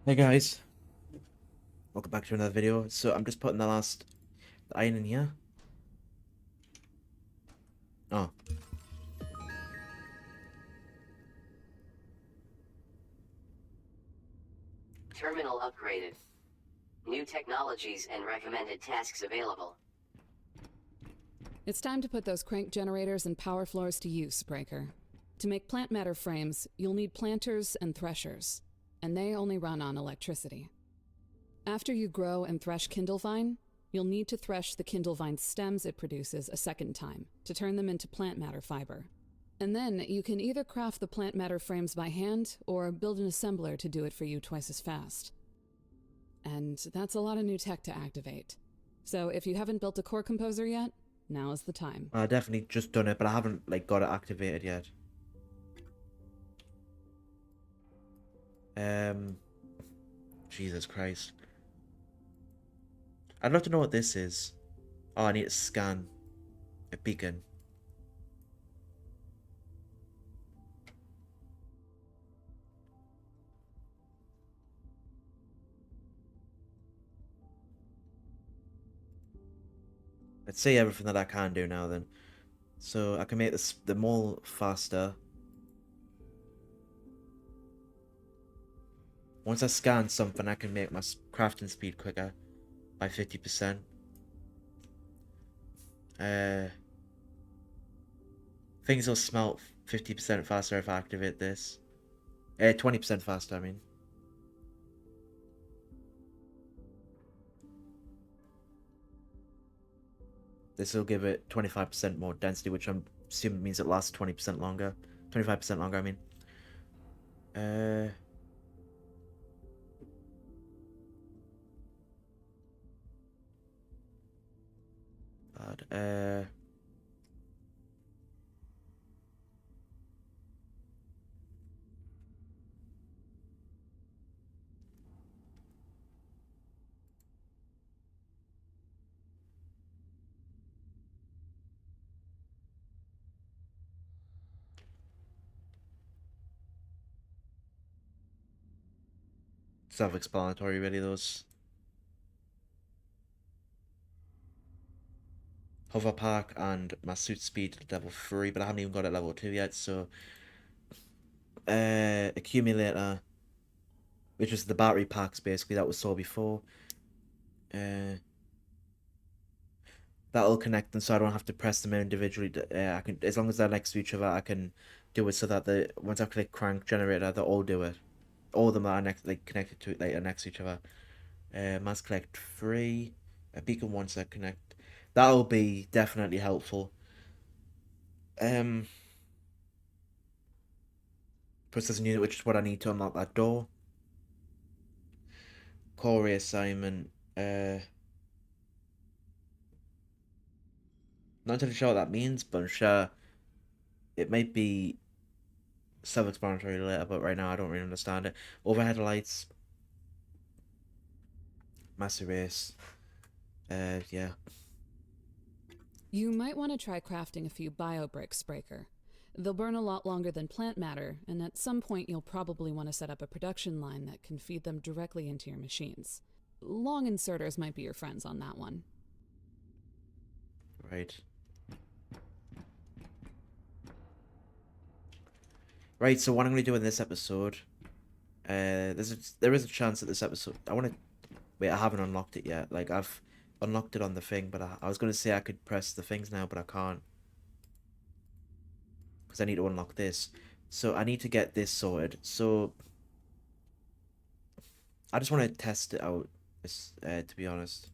Hey guys, welcome back to another video. So I'm just putting the iron in here. Oh, Terminal upgraded. New technologies and recommended tasks available. It's time to put those crank generators and power floors to use, Breaker. To make plant matter frames, you'll need planters and threshers, and they only run on electricity. After you grow and thresh Kindlevine, you'll need to thresh the Kindlevine stems it produces a second time to turn them into plant matter fiber. And then you can either craft the plant matter frames by hand or build an assembler to do it for you twice as fast. And that's a lot of new tech to activate. So if you haven't built a core composer yet, now is the time. I definitely just done it, but I haven't got it activated yet. Um, Jesus Christ. I'd love to know what this is. Oh, I need to scan a beacon. Let's see everything that I can do now then. So I can make the mole faster. Once I scan something, I can make my crafting speed quicker by 50%. Things will smelt 50% faster if I activate this. 20% faster, I mean. This will give it 25% more density, which I'm assuming means it lasts 20% longer. 25% longer, I mean. Uh... Bad. Self-explanatory, really, those. Hover Park and my suit speed level 3, but I haven't even got it level 2 yet, so... Accumulator, which is the battery packs, basically, that was saw before. That'll connect them so I don't have to press them individually. I can, as long as they're next to each other, I can do it so that once I click crank generator, they'll all do it. All of them are connected to it, are next to each other. Mass collect 3, a beacon once they connect. That'll be definitely helpful. Processing unit, which is what I need to unlock that door. Core reassignment. Not entirely sure what that means, but I'm sure it might be self-explanatory later, but right now I don't really understand it. Overhead lights, mass erase. Yeah. You might want to try crafting a few biobricks, Breaker. They'll burn a lot longer than plant matter, and at some point you'll probably want to set up a production line that can feed them directly into your machines. Long inserters might be your friends on that one. Right. Right, so what I'm going to do in this episode, there is a chance that this episode, wait, I haven't unlocked it yet. Like, I've unlocked it on the thing, but I was going to say I could press the things now, but I can't. Because I need to unlock this. So I need to get this sorted. So, I just want to test it out, to be honest.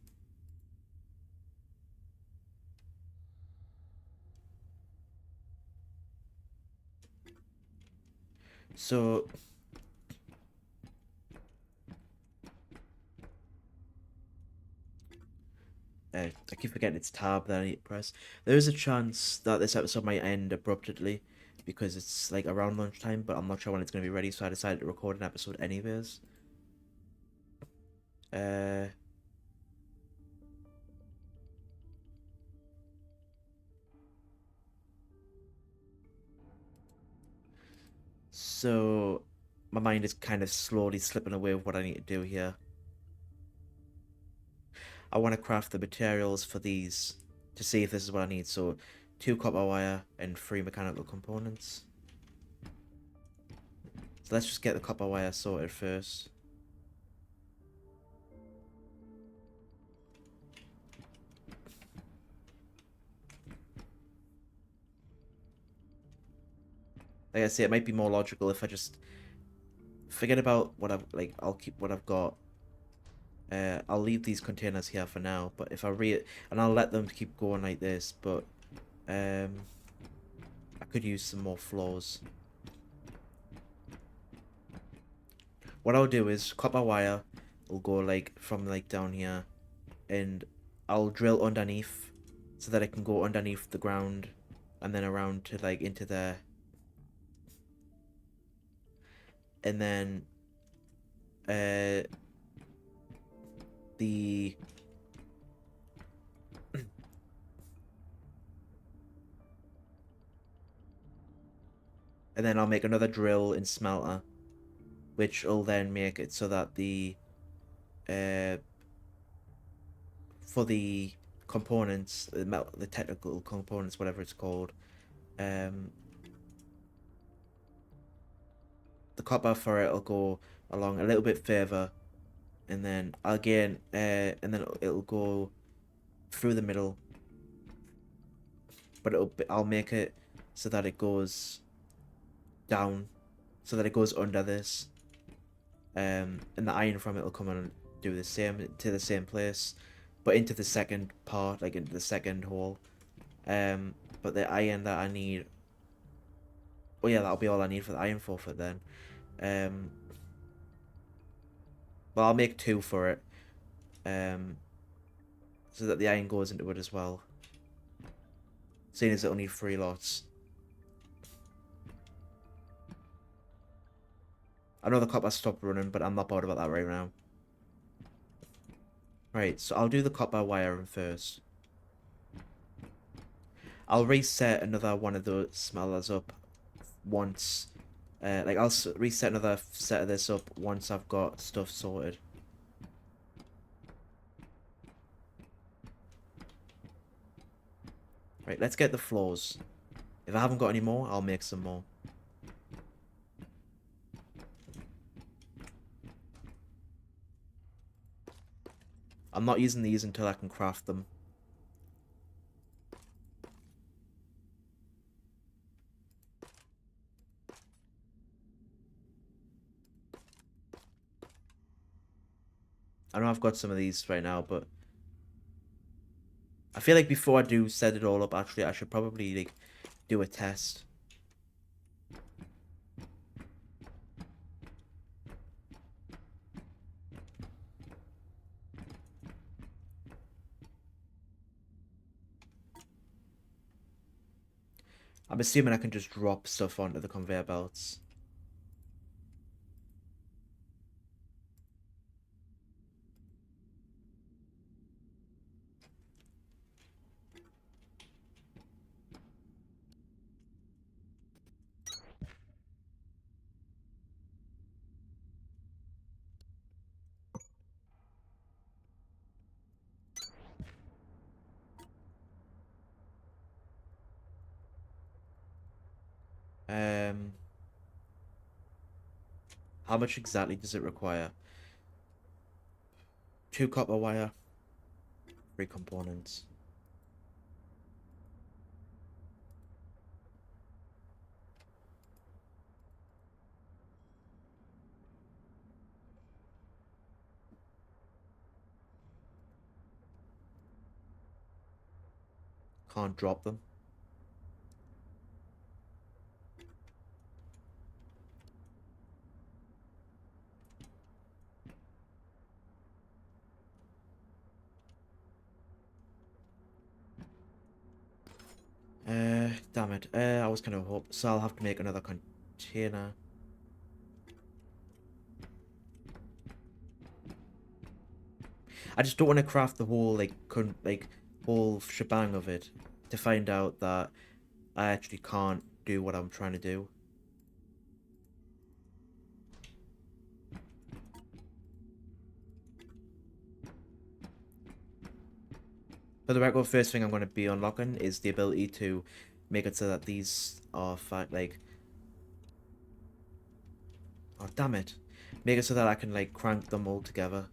So, I keep forgetting it's tab that I need to press. There is a chance that this episode might end abruptly because it's like around lunchtime, but I'm not sure when it's going to be ready, so I decided to record an episode anyways. Uh, so my mind is kind of slowly slipping away with what I need to do here. I want to craft the materials for these to see if this is what I need. So 2 copper wire and 3 mechanical components. So let's just get the copper wire sorted first. Like I say, it might be more logical if I just forget about what I've, like, I'll keep what I've got. I'll leave these containers here for now, but if I and I'll let them keep going like this, but I could use some more floors. What I'll do is copper wire will go like from like down here, and I'll drill underneath so that it can go underneath the ground and then around to like into there. And then the and then I'll make another drill in smelter, which will then make it so that the for the components, the technical components, whatever it's called, the copper for it will go along a little bit further, and then again, and then it'll go through the middle, but I'll make it so that it goes down, so that it goes under this, and the iron from it will come and do the same to the same place, but into the second part, like into the second hole. But the iron that I need, oh yeah, that'll be all I need for the iron forfeit then. Well, I'll make 2 for it, so that the iron goes into it as well. Seeing as it'll need 3 lots. I know the copper stopped running, but I'm not bothered about that right now. Right, so I'll do the copper wiring first. I'll reset another one of those smelters up once. Like, I'll reset another set of this up once I've got stuff sorted. Right, let's get the floors. If I haven't got any more, I'll make some more. I'm not using these until I can craft them. I know I've got some of these right now, but I feel like before I do set it all up, actually, I should probably like do a test. I'm assuming I can just drop stuff onto the conveyor belts. Um, how much exactly does it require? 2 copper wire, 3 components. Can't drop them. Damn it. I was kind of hope so. I'll have to make another container. I just don't want to craft the whole whole shebang of it to find out that I actually can't do what I'm trying to do. For the record, first thing I'm going to be unlocking is the ability to make it so that these are like... Oh, damn it. Make it so that I can, like, crank them all together.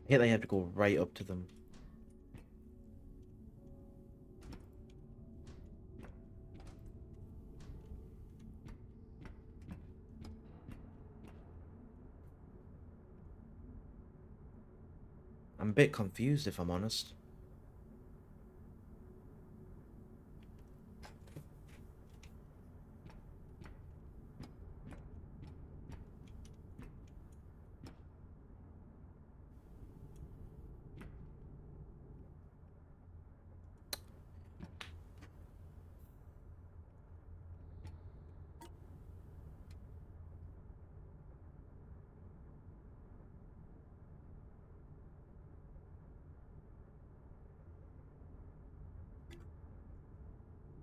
I hate that you have to go right up to them. I'm a bit confused, if I'm honest.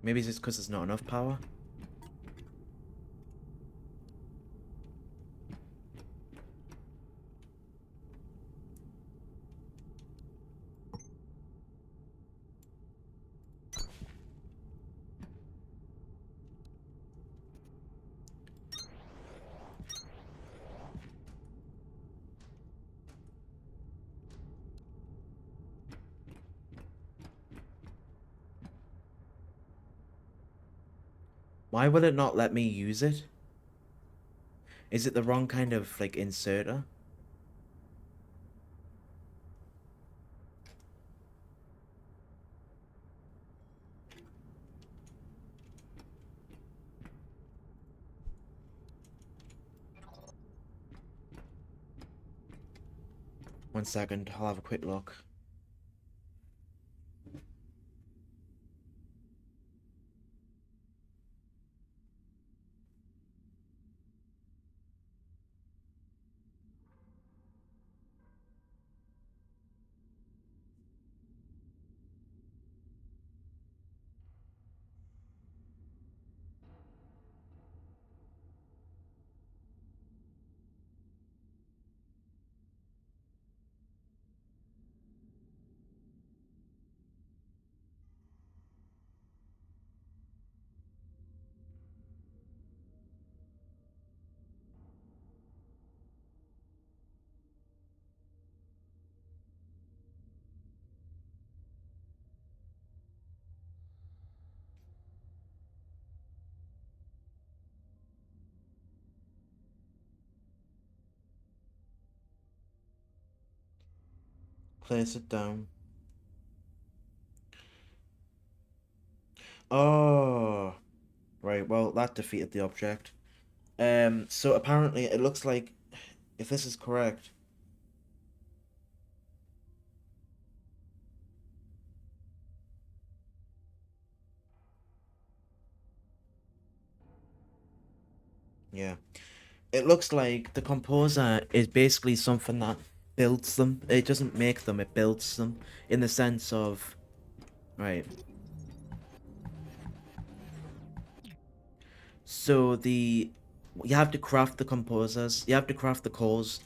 Maybe it's just because there's not enough power? Why will it not let me use it? Is it the wrong kind of, like, inserter? One second, I'll have a quick look. Place it down. Oh, right, well, that defeated the object. So apparently it looks like, if this is correct... Yeah. It looks like the composer is basically something that builds them. It doesn't make them, it builds them. In the sense of... Right. So the... You have to craft the composers. You have to craft the cores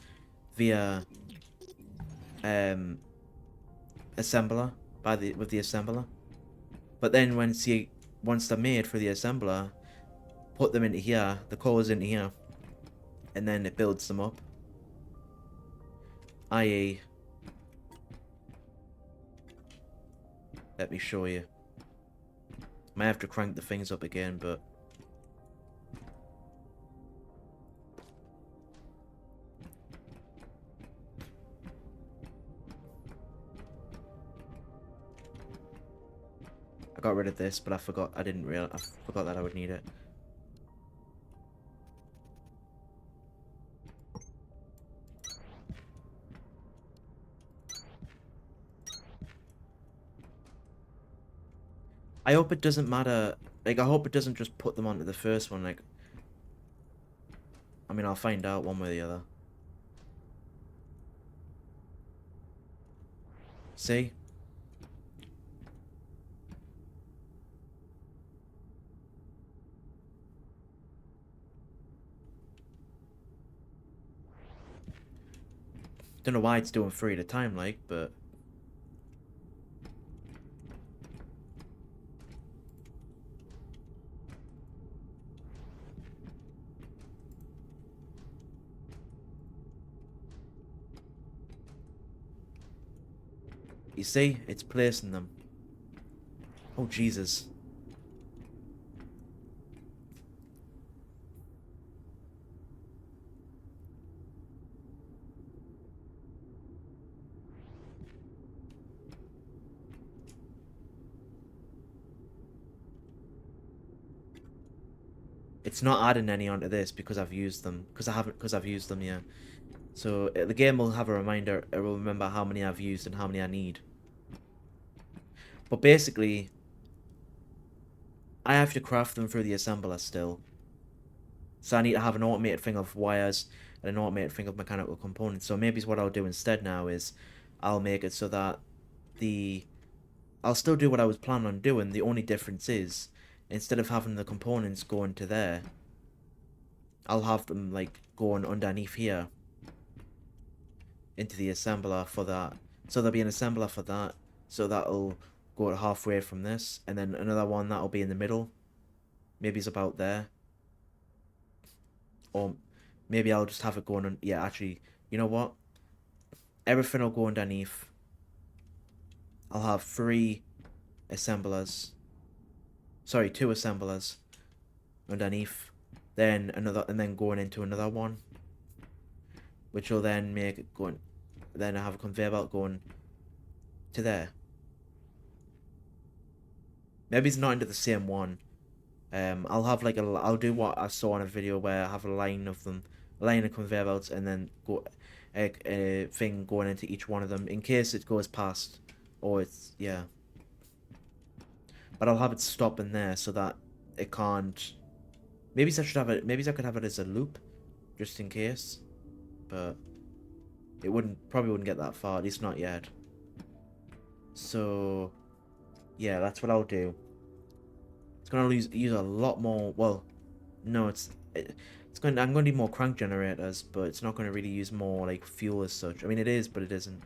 via... Assembler. with the assembler. But then once they're made for the assembler, put them into here, the cores into here, and then it builds them up. I.e., let me show you. Might have to crank the things up again, but I got rid of this, but I forgot that I would need it. I hope it doesn't matter. Like, I hope it doesn't just put them onto the first one. Like, I mean, I'll find out one way or the other. See? Don't know why it's doing 3 at a time, like, but you see, it's placing them. Oh Jesus! It's not adding any onto this because I've used them. Because I've used them, yeah. So the game will have a reminder. It will remember how many I've used and how many I need. But basically, I have to craft them through the assembler still. So I need to have an automated thing of wires and an automated thing of mechanical components. So maybe what I'll do instead now is I'll make it so that I'll still do what I was planning on doing. The only difference is instead of having the components going to there, I'll have them like going underneath here into the assembler for that. So there'll be an assembler for that. So that'll go halfway from this, and then another one that'll be in the middle. Maybe it's about there. Or maybe I'll just have it going on. Yeah, actually, you know what? Everything will go underneath. I'll have 3 assemblers. Sorry, 2 assemblers underneath. Then another, and then going into another one, which will then make it going. Then I have a conveyor belt going to there. Maybe it's not into the same one. I'll have like I'll do what I saw in a video where I have a line of them, a line of conveyor belts, and then go a thing going into each one of them in case it goes past, or it's yeah. But I'll have it stop in there so that it can't. Maybe I should have it. Maybe I could have it as a loop, just in case. But it probably wouldn't get that far, at least not yet. So yeah, that's what I'll do. It's gonna use a lot more. Well, no, I'm gonna need more crank generators, but it's not gonna really use more like fuel as such. I mean, it is, but it isn't.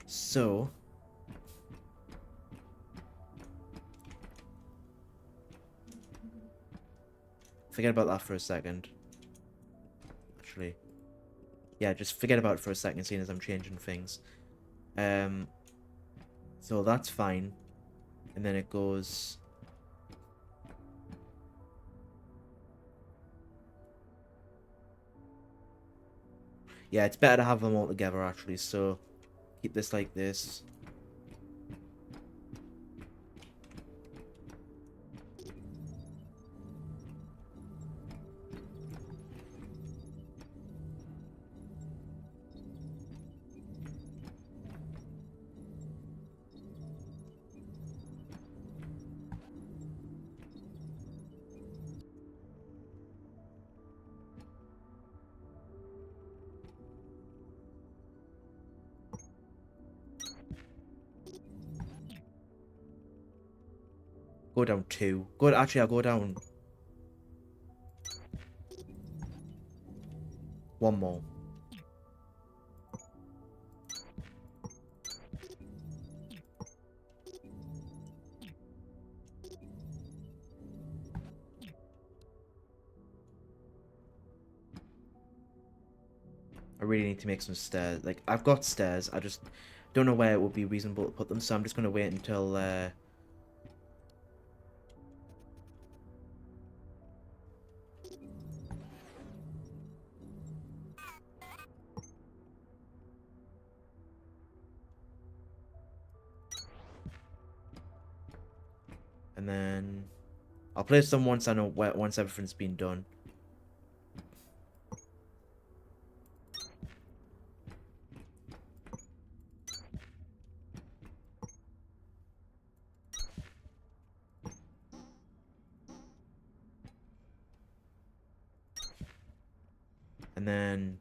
So forget about that for a second. Actually, yeah, just forget about it for a second, seeing as I'm changing things. So that's fine, and then it goes. Yeah, it's better to have them all together actually. So keep this like this. Go down 2. Good. Actually, I'll go down 1 more. I really need to make some stairs. Like, I've got stairs, I just don't know where it would be reasonable to put them, so I'm just going to wait until, and then I'll place them once I know where, once everything's been done. And then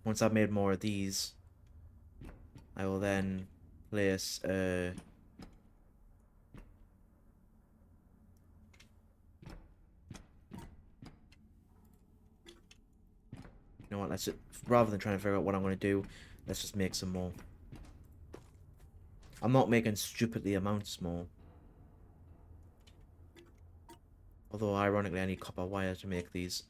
once I've made more of these, I will then place you know what, let's just, rather than trying to figure out what I'm going to do, let's just make some more. I'm not making stupidly amounts more. Although, ironically, I need copper wire to make these.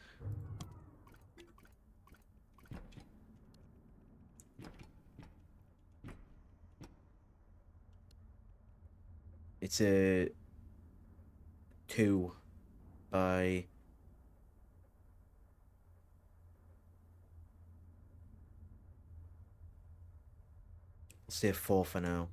It's a 2 by... I'll say 4 for now.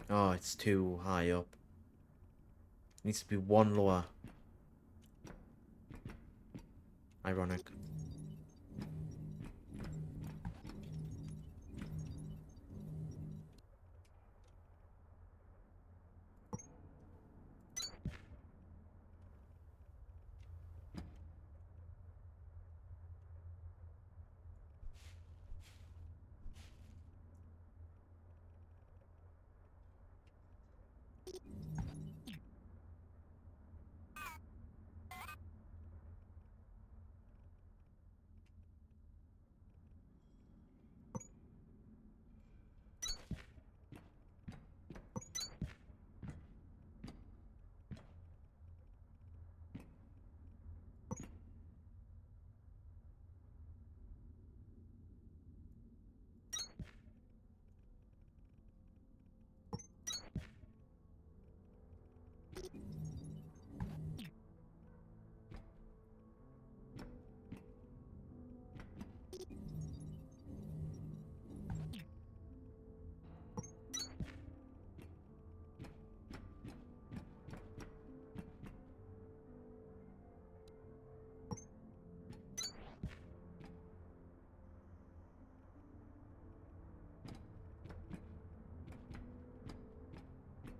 Oh, it's too high up. Needs to be 1 lower. Ironic.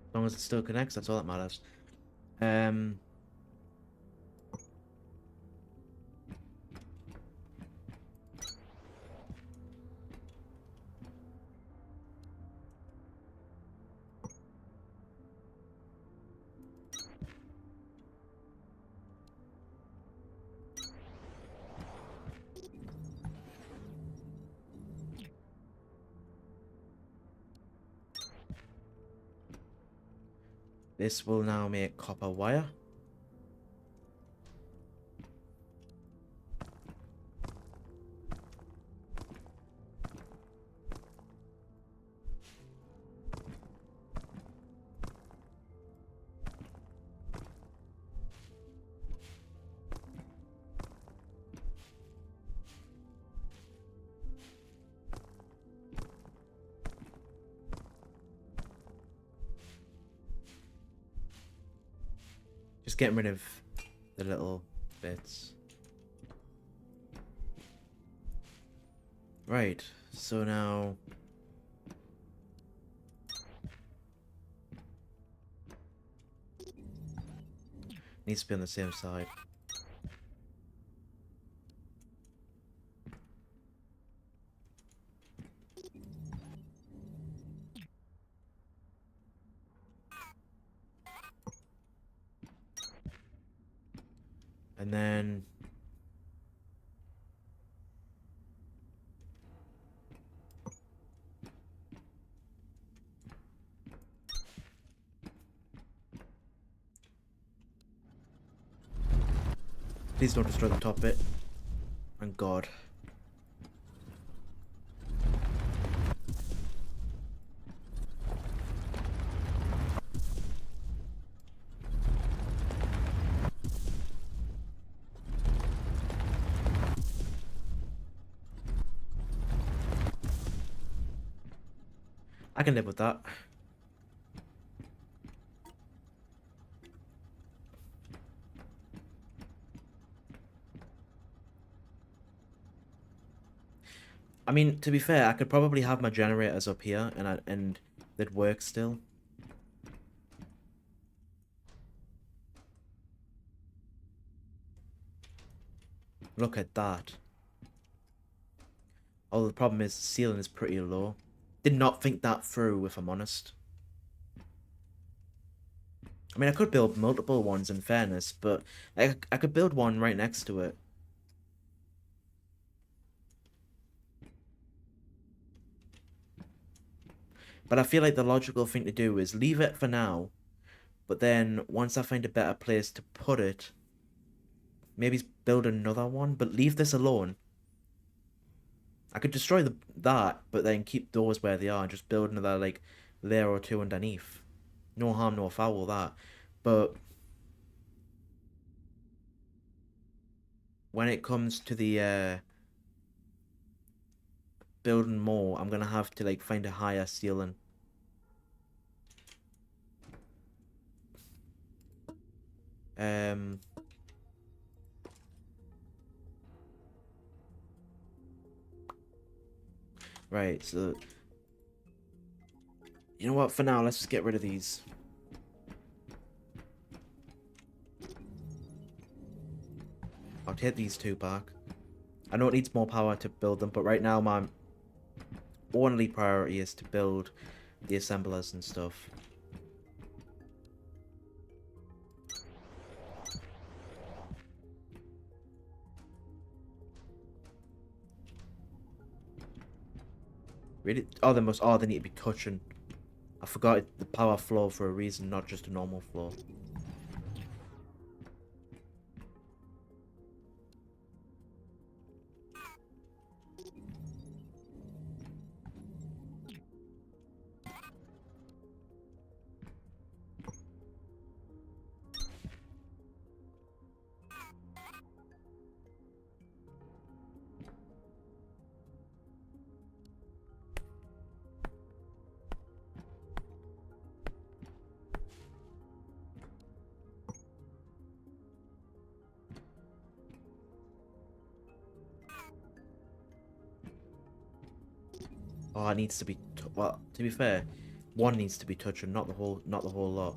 As long as it still connects, that's all that matters. Um... This will now make copper wire. Just getting rid of the little bits. Right, so now... Needs to be on the same side. And then please don't destroy the top bit. Thank God. I can live with that. I mean, to be fair, I could probably have my generators up here and they'd work still. Look at that. Oh, the problem is the ceiling is pretty low. Did not think that through, if I'm honest. I mean, I could build multiple ones in fairness, but I could build one right next to it. But I feel like the logical thing to do is leave it for now, but then once I find a better place to put it, maybe build another one, but leave this alone. I could destroy that, but then keep those where they are and just build another like layer or two underneath. No harm, no foul, that. But when it comes to the building more, I'm gonna have to like find a higher ceiling. Um, right, so you know what? For now, let's just get rid of these. I'll take these two back. I know it needs more power to build them, but right now my only priority is to build the assemblers and stuff. Really? Oh, they must. Oh, they need to be touching. I forgot the power flow for a reason, not just a normal flow. Oh, it needs to be. Well, to be fair, one needs to be touching, not the whole lot.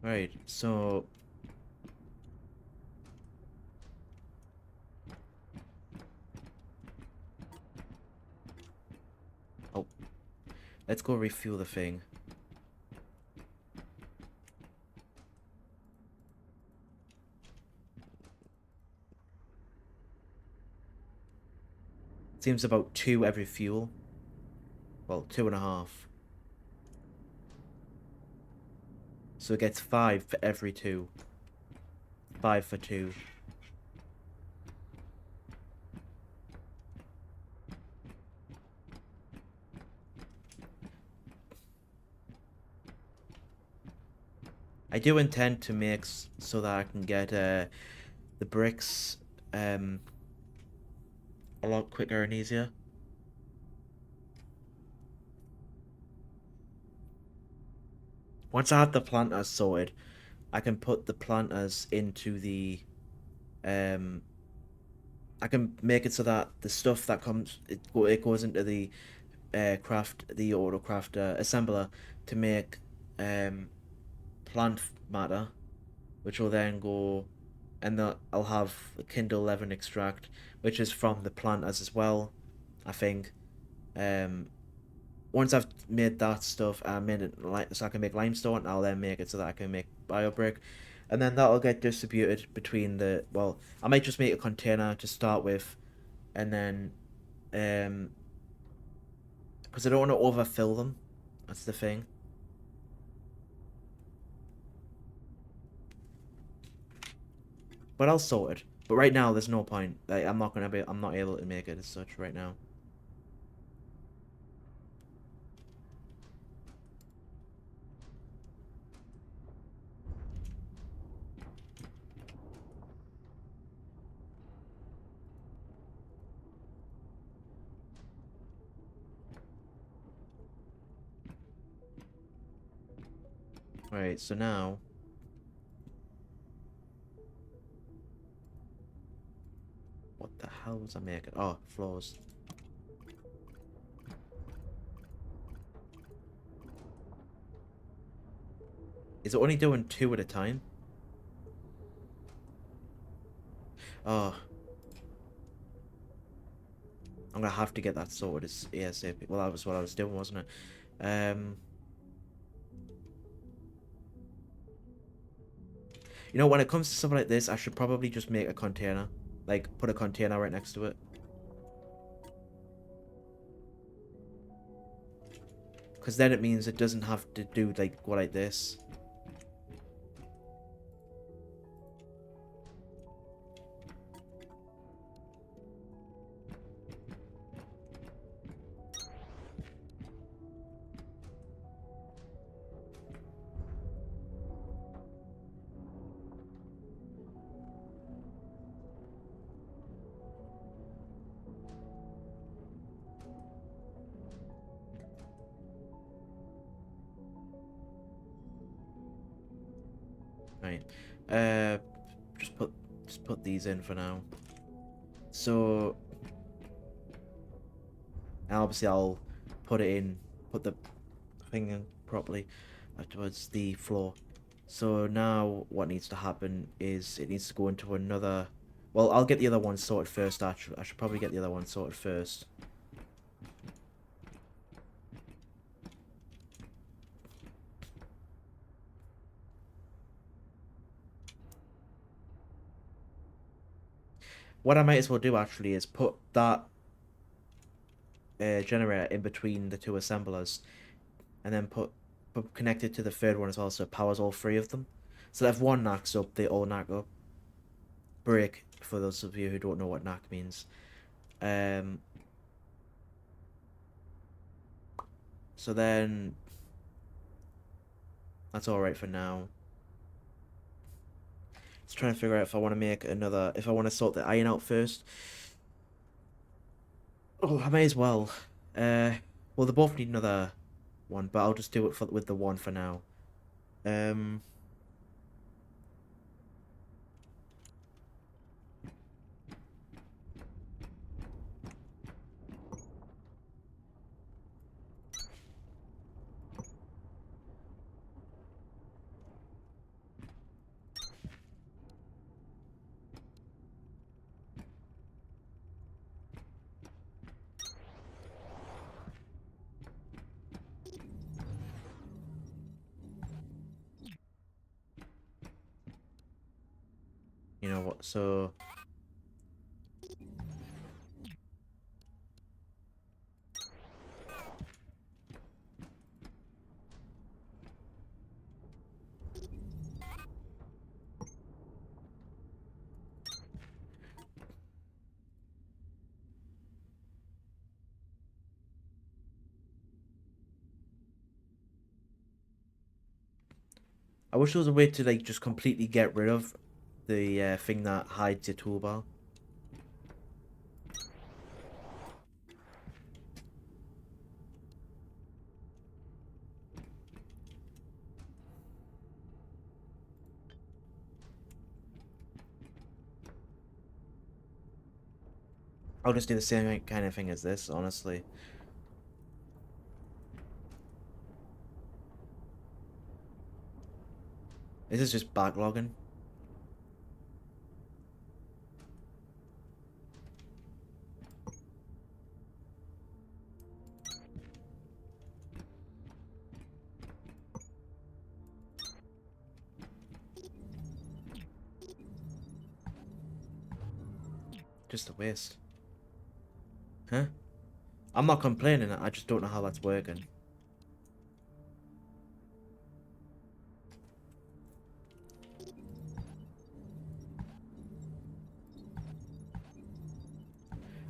Right. So oh, let's go refuel the thing. Seems about 2 every fuel. Well, 2.5. So it gets 5 for every 2. 5 for 2. I do intend to make so that I can get the bricks a lot quicker and easier. Once I have the planters sorted, I can put the planters into the I can make it so that the stuff that comes it goes into the the auto crafter assembler to make um plant matter, which will then go, and I'll have a Kindle 11 extract, which is from the plant as well. I think. Um, Once I've made that stuff, I made it like so I can make limestone. I'll then make it so that I can make biobrick, and then that'll get distributed between the. Well, I might just make a container to start with, and then, because I don't want to overfill them. That's the thing. But I'll sort it. But right now, there's no point. Like, I'm not able to make it as such right now. Right. So now, what the hell was I making? Oh, floors. Is it only doing two at a time? Oh, I'm gonna have to get that sorted as ASAP. Well, that was what I was doing, wasn't it? You know, when it comes to stuff like this, I should probably just make a container. Like, put a container right next to it. Because then it means it doesn't have to do, like, go like this. Right. Uh, just put, just put these in for now. So, and obviously I'll put it in, put the thing in properly towards the floor. So now what needs to happen is it needs to go into another. Well, I'll get the other one sorted first. Actually, I should probably get the other one sorted first. What I might as well do actually is put that generator in between the two assemblers, and then connect it to the third one as well, so it powers all three of them. So that if one knacks up, they all knack up. Break, for those of you who don't know what knack means. Um, so then that's all right for now. Just trying to figure out if I want to make another, if I want to sort the iron out first. Oh, I may as well. Uh, well, they both need another one, but I'll just do it with the one for now. Um, you know what? So I wish there was a way to like just completely get rid of the thing that hides your toolbar. I'll just do the same kind of thing as this, honestly. This is just backlogging. Just a waste. Huh? I'm not complaining, I just don't know how that's working.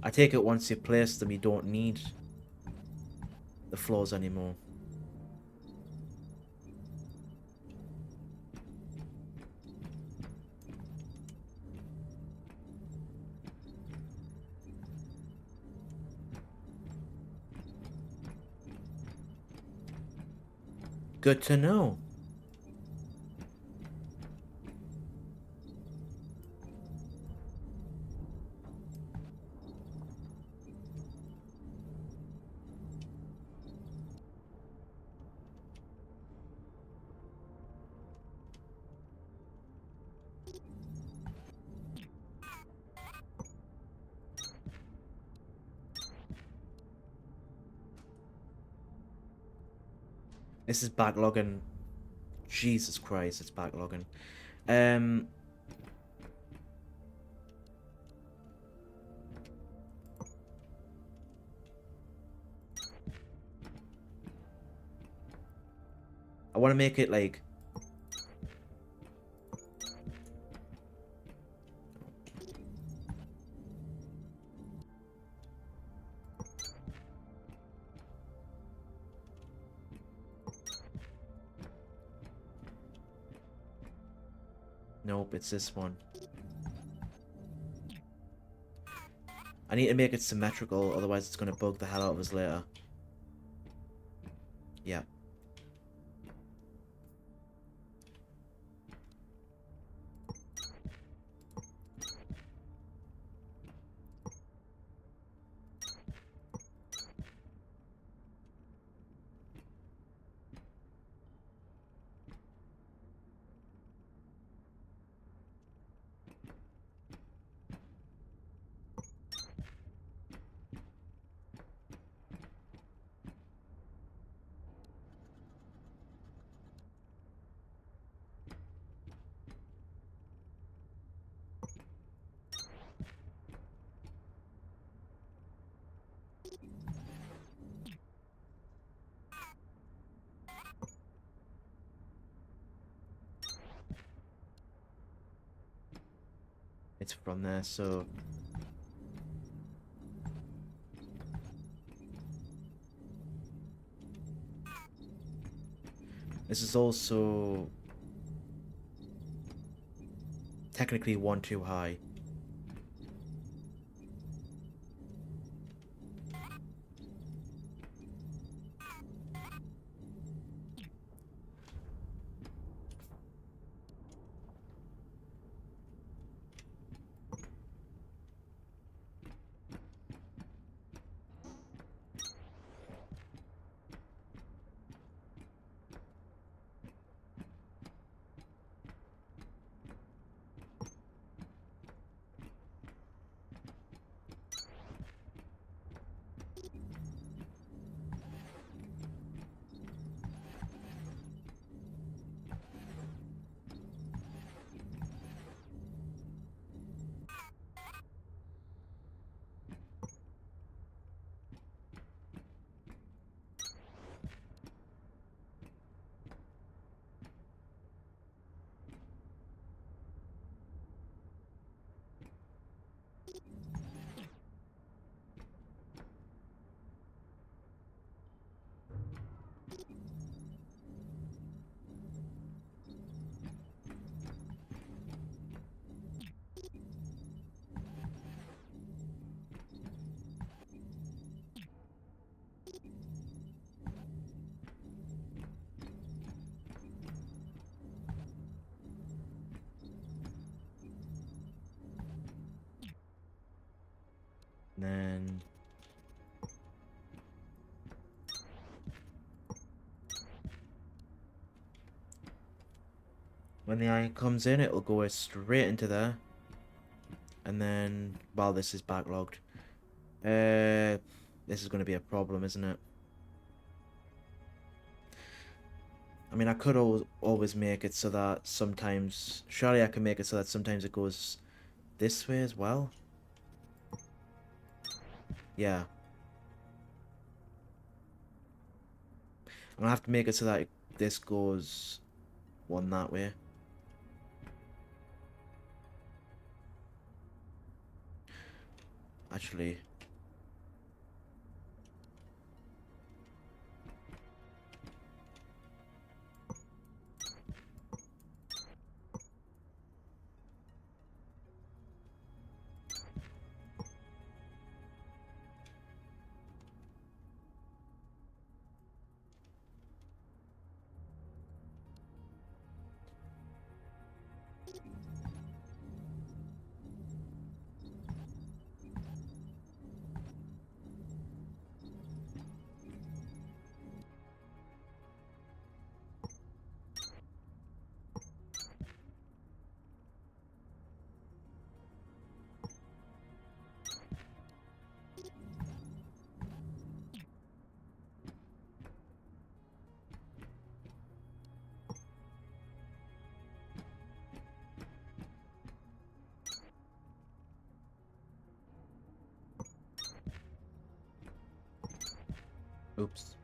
I take it once you place them, you don't need the floors anymore. Good to know. This is backlogging. Jesus Christ, it's backlogging. Um, I want to make it like... Nope, it's this one. I need to make it symmetrical, otherwise it's going to bug the hell out of us later. Yeah. It's from there, so... This is also... technically one too high. And then when the iron comes in, it'll go straight into there. And then, well, this is backlogged. This is going to be a problem, isn't it? I mean, I could always make it so that sometimes... Surely I can make it so that sometimes it goes this way as well? Yeah. I'm going to have to make it so that this goes one that way. Actually... Oops.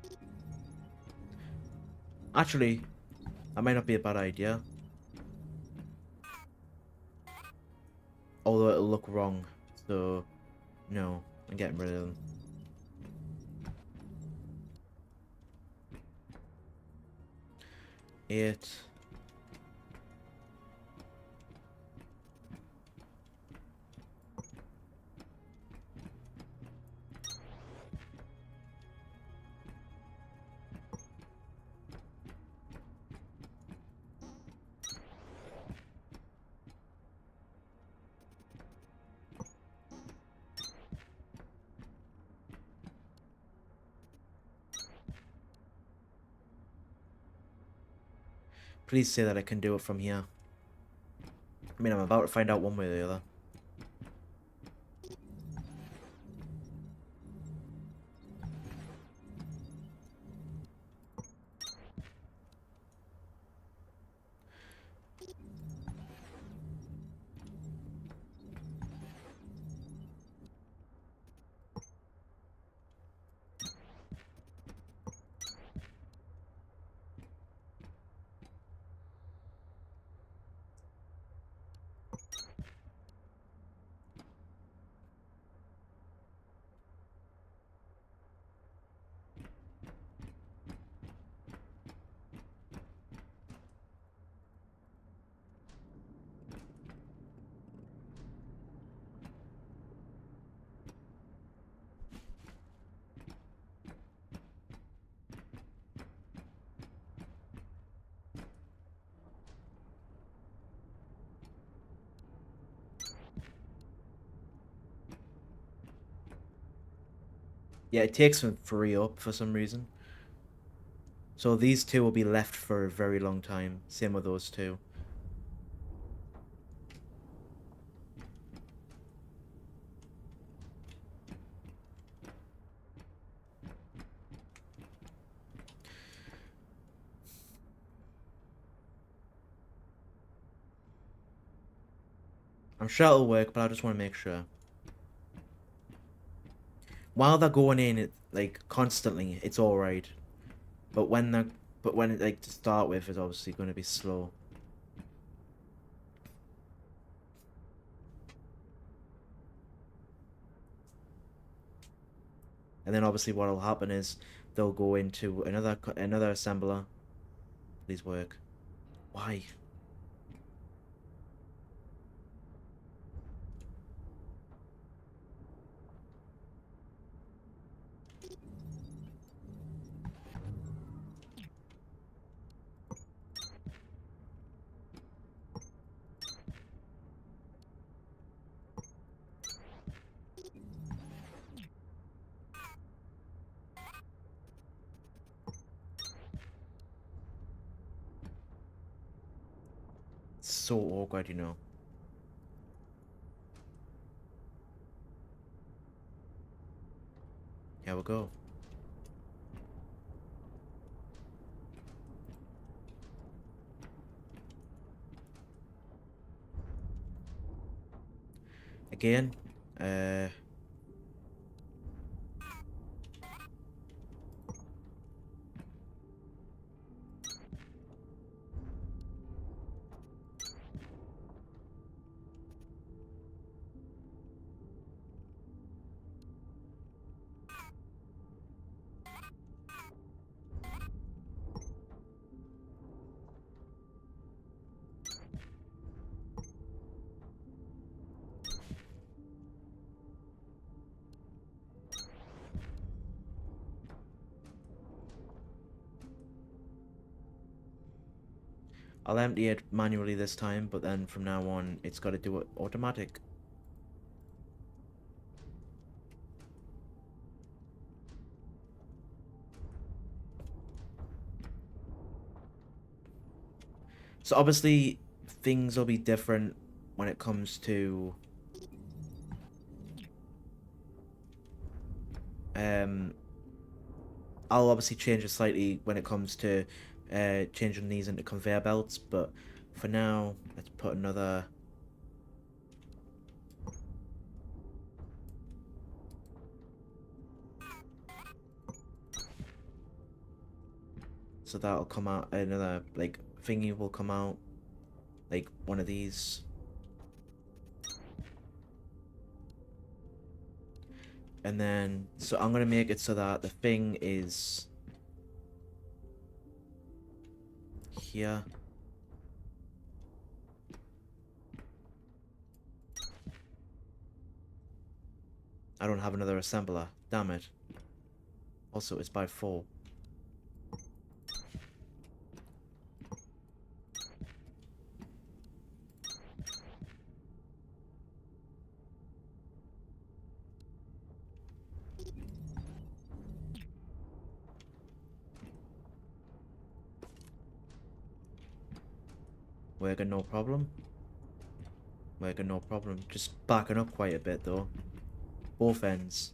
Actually, that might not be a bad idea. Although it'll look wrong. So, no. I'm getting rid of them. Eight. Please say that I can do it from here. I mean, I'm about to find out one way or the other. Yeah, it takes them 3 up for some reason. So these two will be left for a very long time. Same with those two. I'm sure it'll work, but I just want to make sure. While they're going in, it, like, constantly, it's alright. But when they're... But when it, like, to start with, it's obviously going to be slow. And then obviously what'll happen is they'll go into another assembler. Please work. Why? so awkward, you know. Here we go. Again, I'll empty it manually this time, but then from now on, it's got to do it automatic. So obviously, things will be different when it comes to I'll obviously change it slightly when it comes to changing these into conveyor belts, but for now, let's put another. So that'll come out, another like thingy will come out, like one of these. And then, so I'm gonna make it so that the thing is here. I don't have another assembler, damn it. Also, it's by 4. Working no problem. Working no problem. Just backing up quite a bit though. Both ends.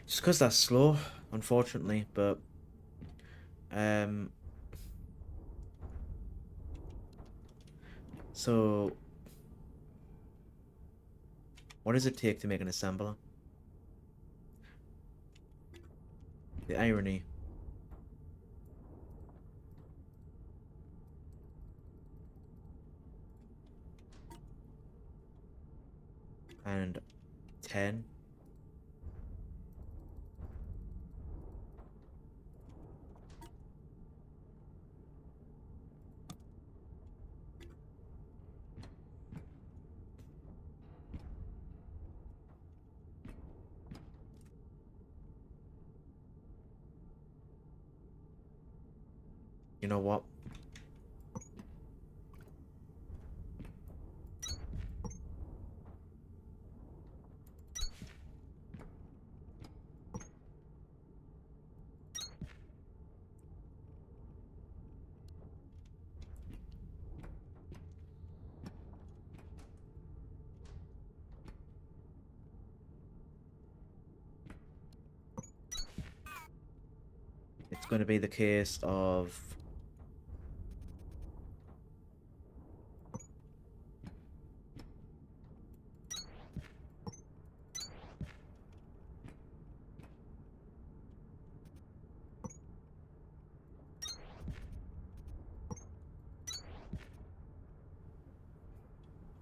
Just because that's slow, unfortunately, but so what does it take to make an assembler? The irony. And 10. You know what? It's going to be the case of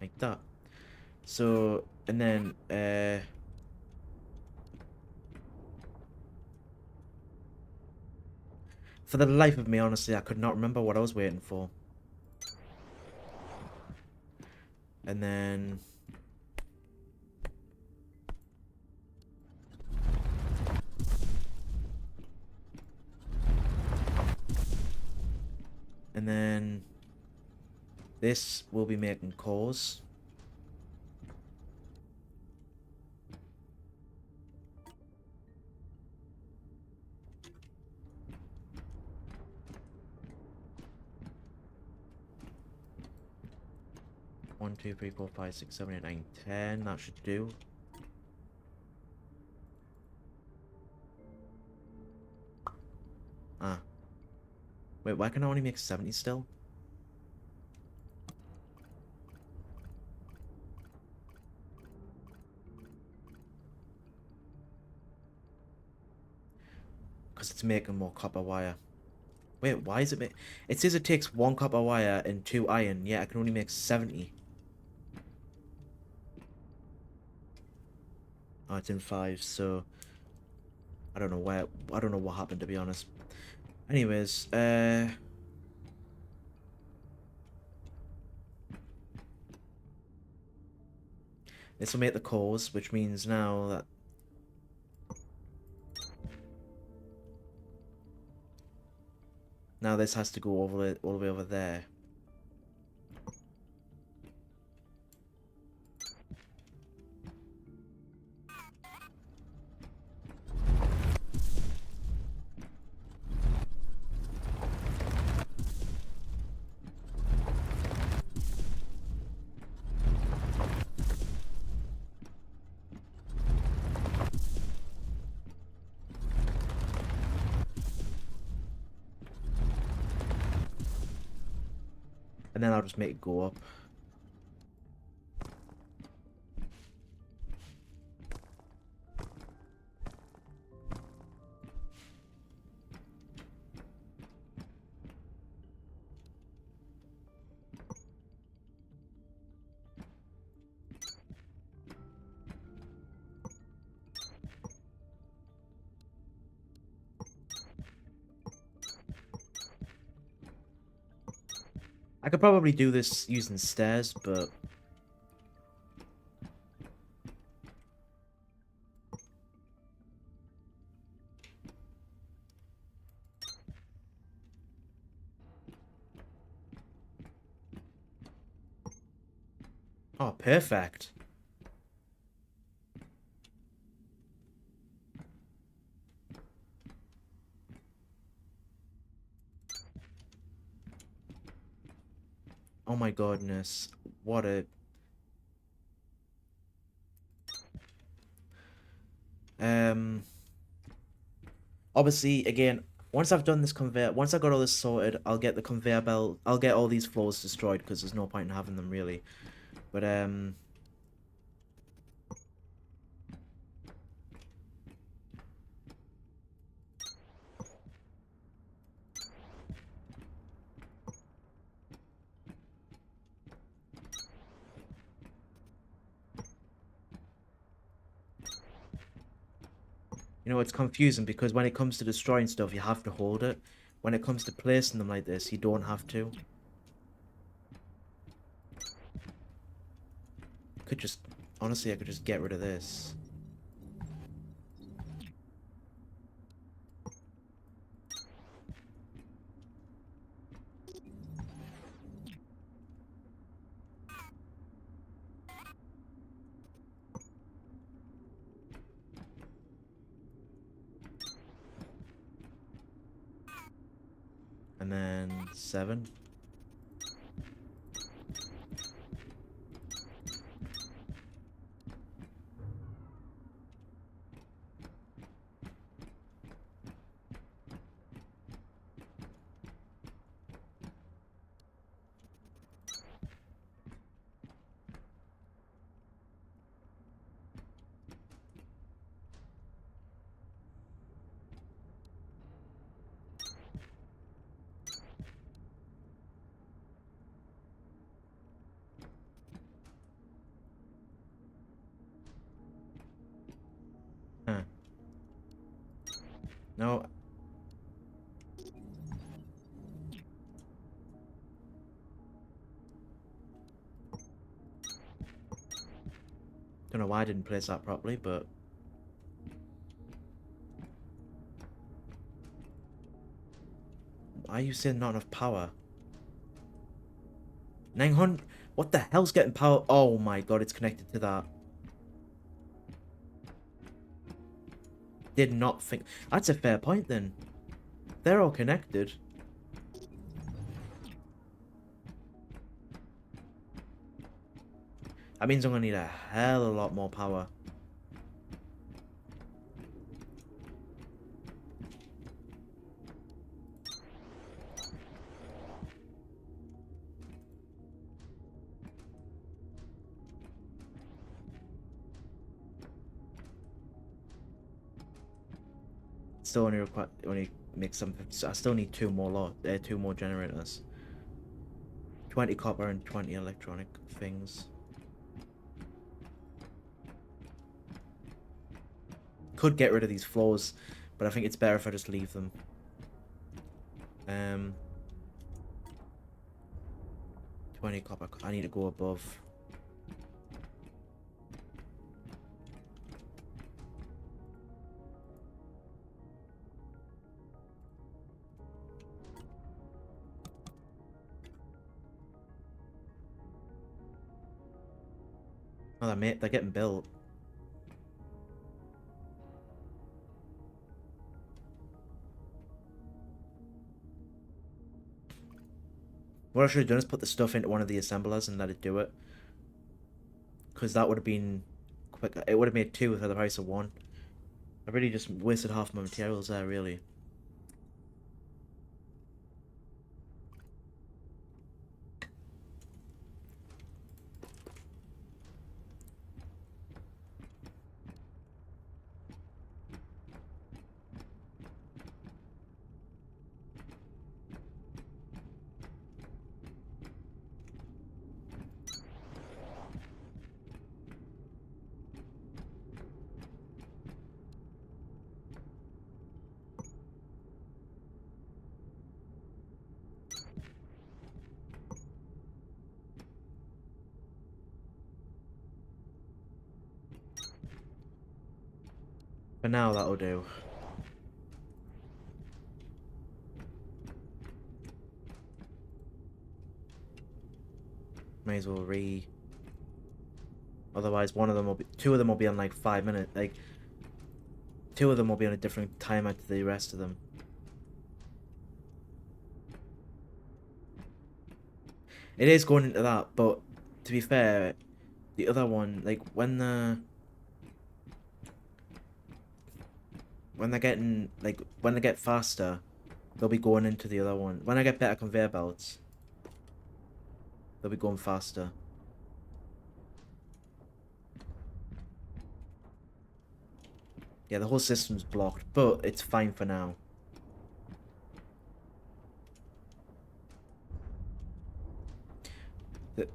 like that. So, and then for the life of me, honestly, I could not remember what I was waiting for. And then this will be making cores. 1, 2, 3, 4, 5, 6, 7, 8, 9, 10. That should do. Ah. Wait, why can I only make 70 still? Because it's making more copper wire. Wait, why is it it says it takes 1 copper wire and 2 iron, yet I can only make 70. Oh, it's in 5, so I don't know what happened, to be honest. Anyways, this will make the cores, which means now that now this has to go all the way over there. And then I'll just make it go up. I could probably do this using stairs, but oh, perfect. Oh my goodness. What a... Obviously, again, once I've done this conveyor, once I got all this sorted, I'll get the conveyor belt, I'll get all these floors destroyed, because there's no point in having them, really. But, you know, it's confusing, because when it comes to destroying stuff, you have to hold it. When it comes to placing them like this, you don't have to. Could just... Honestly, I could just get rid of this. And then 7. Huh. No. Don't know why I didn't place that properly, but... Why are you saying not enough power? 900... What the hell's getting power? Oh my god, it's connected to that. Did not think... That's a fair point, then. They're all connected. That means I'm gonna need a hell of a lot more power. Still only make something. So I still need two more generators. 20 copper and 20 electronic things. Could get rid of these floors, but I think it's better if I just leave them. 20 copper. I need to go above. Oh, they're getting built. What I should have done is put the stuff into one of the assemblers and let it do it. Because that would have been quick. It would have made two for the price of one. I really just wasted half my materials there, really. For now, that'll do. May as well Otherwise, two of them will be on like 5 minutes. Like, two of them will be on a different timer to the rest of them. It is going into that, but to be fair, the other one, like when they get faster, they'll be going into the other one. When I get better conveyor belts, they'll be going faster. Yeah, the whole system's blocked, but it's fine for now.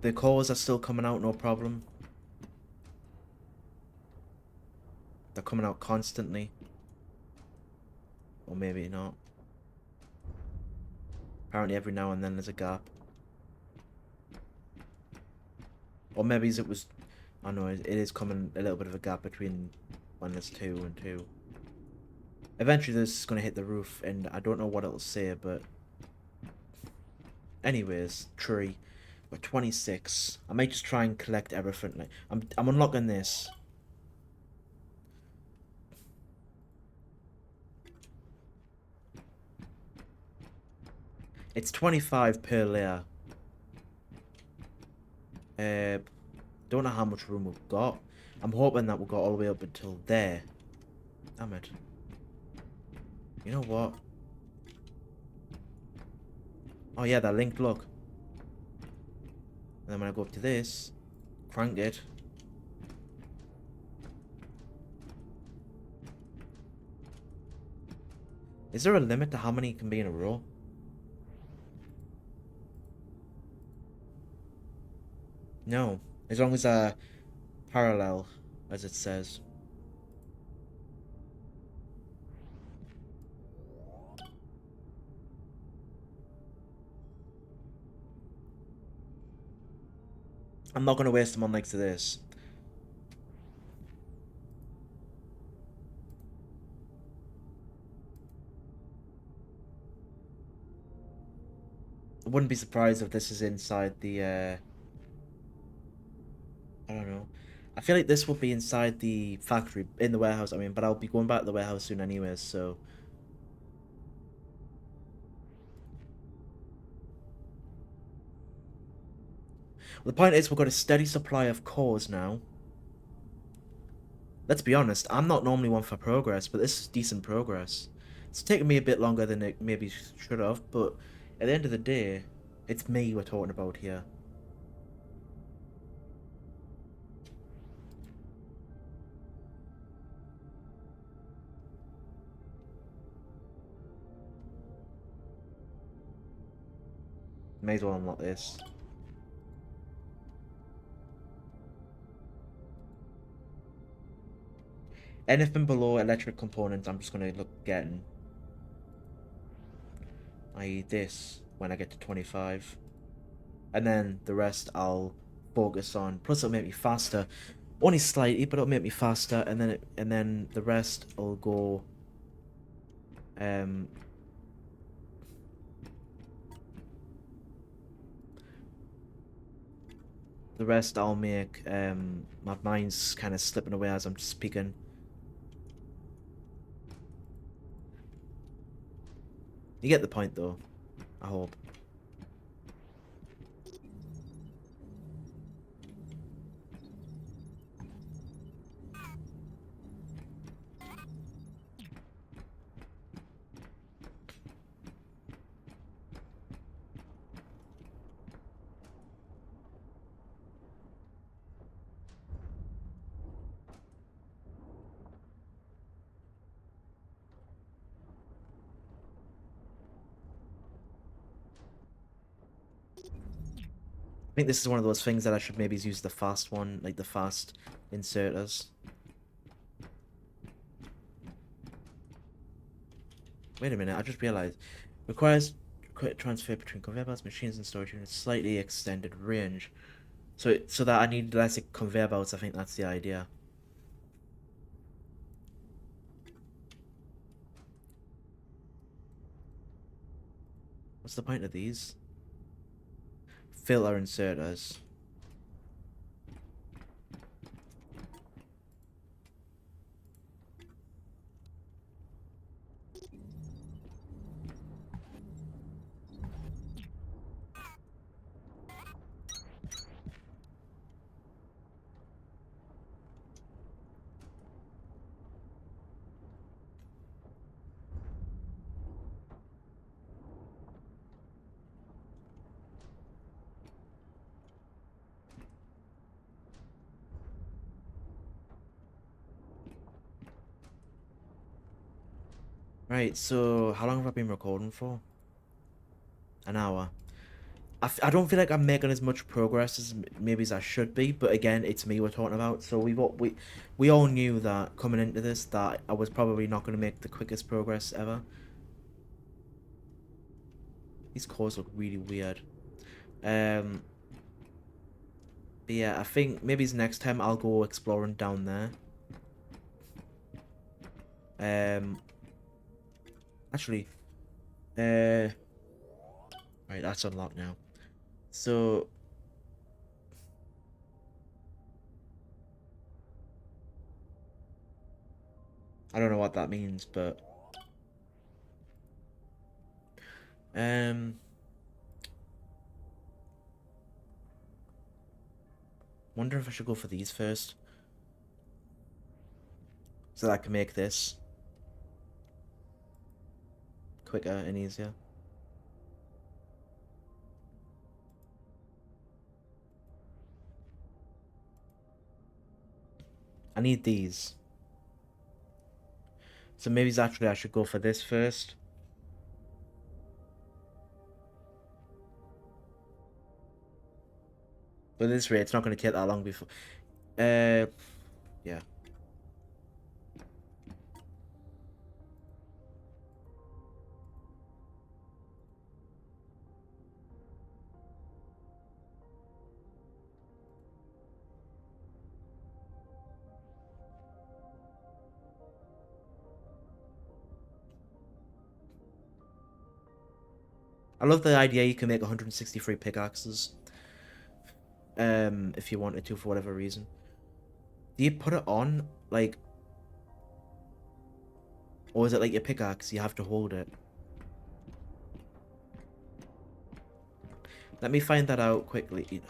The cores are still coming out, no problem. They're coming out constantly. Or maybe not. Apparently every now and then there's a gap. Or maybe it was... I know, it is coming a little bit of a gap between when there's 2 and 2. Eventually this is going to hit the roof, and I don't know what it'll say, but... Anyways, tree. We're 26. I might just try and collect everything. Like, I'm unlocking this. It's 25 per layer. Don't know how much room we've got. I'm hoping that we'll go all the way up until there. Damn it. You know what? Oh yeah, they're linked, look. And then when I go up to this, crank it. Is there a limit to how many can be in a row? No. As long as they're parallel, as it says. I'm not going to waste them on legs to this. I wouldn't be surprised if this is inside the, I don't know. I feel like this would be inside the factory, in the warehouse, I mean, but I'll be going back to the warehouse soon anyways, so... The point is, we've got a steady supply of cores now. Let's be honest, I'm not normally one for progress, but this is decent progress. It's taken me a bit longer than it maybe should have, but at the end of the day, it's me we're talking about here. May as well unlock this. Anything below electric components, I'm just gonna look getting. I.e. this when I get to 25. And then the rest I'll focus on. Plus it'll make me faster. Only slightly, but it'll make me faster, and then the rest will go the rest I'll make my mind's kind of slipping away as I'm speaking. You get the point though, I hope. I think this is one of those things that I should maybe use the fast one, like the fast inserters. Wait a minute, I just realized. Requires quick transfer between conveyor belts, machines, and storage units. Slightly extended range. So that I need less conveyor belts, I think that's the idea. What's the point of these? Filter inserters. Right, so how long have I been recording for? An hour. I don't feel like I'm making as much progress as maybe as I should be, but again, it's me we're talking about. So we all knew that coming into this that I was probably not going to make the quickest progress ever. These cores look really weird. But yeah, I think maybe next time I'll go exploring down there. Actually, right, that's unlocked now. So I don't know what that means, but wonder if I should go for these first, so that I can make this quicker and easier. I need these. So maybe actually I should go for this first. But at this rate, it's not going to take that long before. Yeah. I love the idea you can make 163 pickaxes. If you wanted to, for whatever reason. Do you put it on, like... Or is it like your pickaxe, you have to hold it? Let me find that out quickly.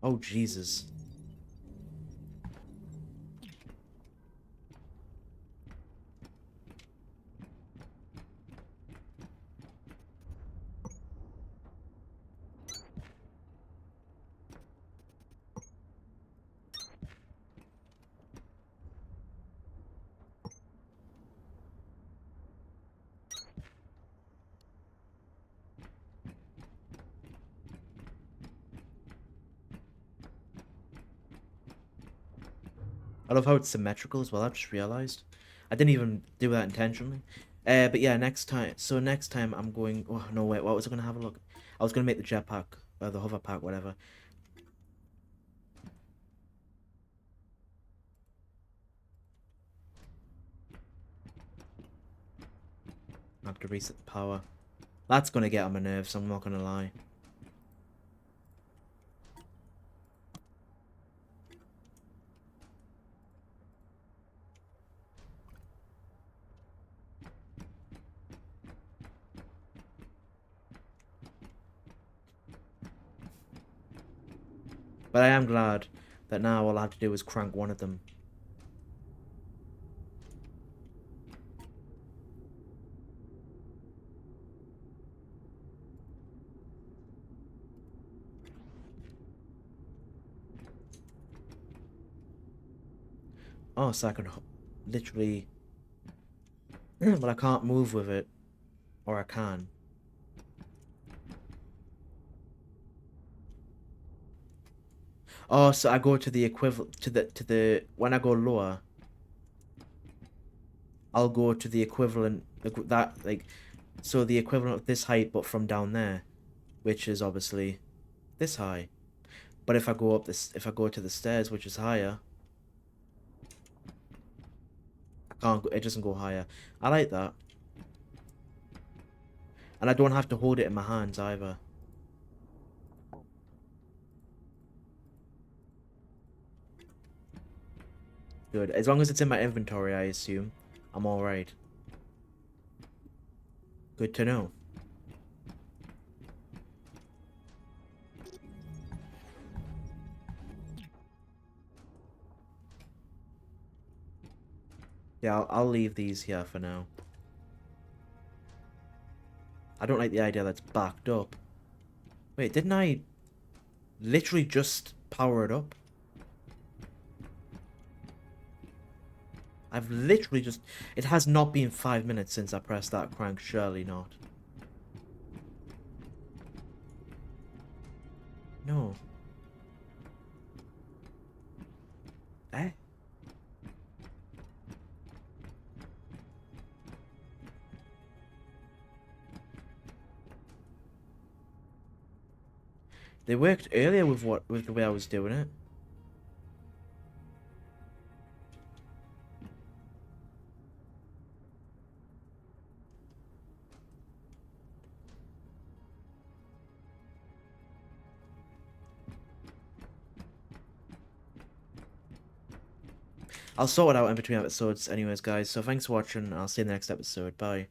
Oh, Jesus. I love how it's symmetrical as well. I've just realized. I didn't even do that intentionally. But yeah, next time. So next time I'm going. Oh no, wait. What was I gonna have a look? I was gonna make the jetpack, the hover pack, whatever. I have to reset the power. That's gonna get on my nerves. I'm not gonna lie. But I am glad that now all I have to do is crank one of them. Oh, so I can literally. But I can't move with it, or I can. Oh, so I go to the equivalent to the when I go lower, I'll go to the equivalent that like so the equivalent of this height but from down there, which is obviously this high. But if I go up this if I go to the stairs, which is higher, I can't go, it doesn't go higher. I like that. And I don't have to hold it in my hands either. Good. As long as it's in my inventory, I assume I'm all right. Good to know. Yeah, I'll leave these here for now. I don't like the idea that's backed up. Wait, didn't I literally just power it up? I've literally just... It has not been 5 minutes since I pressed that crank, surely not. No. Eh? They worked earlier with the way I was doing it. I'll sort it out in between episodes anyways, guys. So thanks for watching. I'll see you in the next episode. Bye.